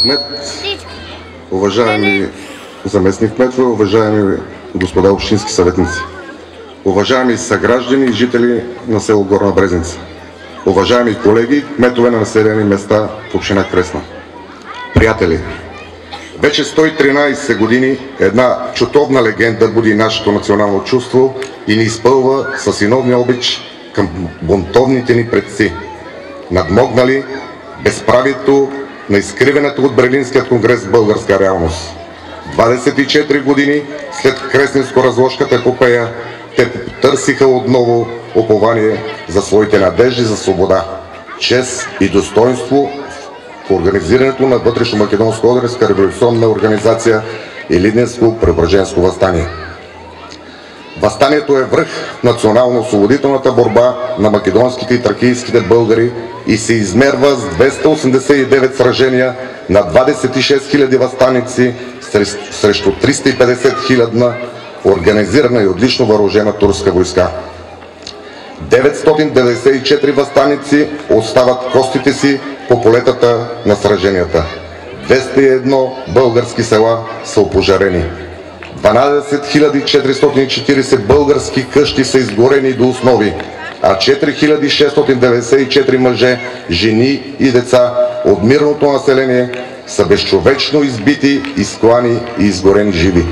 кмет, уважаеми заместник кметове, уважаеми господа общински съветници, уважаеми съграждани и жители на село Горна Брезница, уважаеми колеги, кметове на населени места в община Кресна, приятели! Вече 113 години една чутовна легенда буди нашето национално чувство и ни изпълва със синовния обич към бунтовните ни предци, надмогнали безправието на изкривенето от Берлинския конгрес в българска реалност. 24 години след Кресненско-разложката епопея те търсиха отново упование за своите надежди за свобода, чест и достоинство в организирането на вътрешно-македонско-одринска революционна организация и Илинденско-Преображенско въстание. Въстанието е връх в национално-освободителната борба на македонските и тракийските българи и се измерва с 289 сражения на 26 000 въстаници срещу 350 000 организирана и отлично въоръжена турска войска. 994 въстаници остават костите си по полетата на сраженията. 201 български села са опожарени. 12 440 български къщи са изгорени до основи, а 4694 мъже, жени и деца от мирното население са безчовечно избити, изклани и изгорени живи.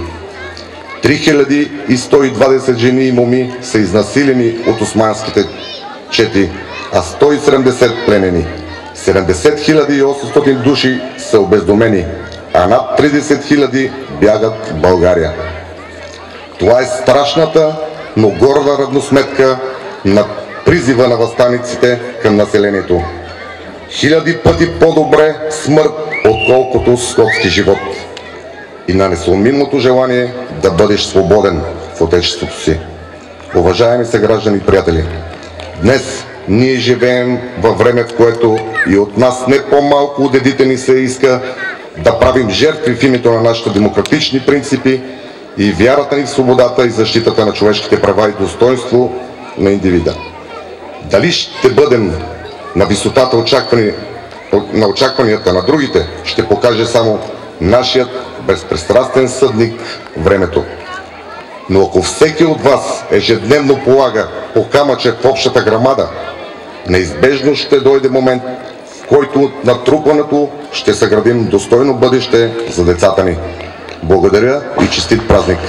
3120 жени и моми са изнасилени от османските чети, а 170 пленени. 70 800 души са обездомени, а над 30 000 бягат в България. Това е страшната, но горда равносметка на призива на въстаниците към населението. Хиляди пъти по-добре смърт, отколкото скотски живот. И на несломимото желание да бъдеш свободен в отечеството си. Уважаеми съграждани и приятели, днес ние живеем във време, в което и от нас не по-малко от дедите ни се иска да правим жертви в името на нашите демократични принципи и вярата ни в свободата и защитата на човешките права и достоинство на индивида. Дали ще бъдем на висотата на очакванията на другите, ще покаже само нашият безпристрастен съдник времето. Но ако всеки от вас ежедневно полага по камъче в общата грамада, неизбежно ще дойде момент, в който от натрупването ще съградим достойно бъдеще за децата ни. Благодаря и честит празник!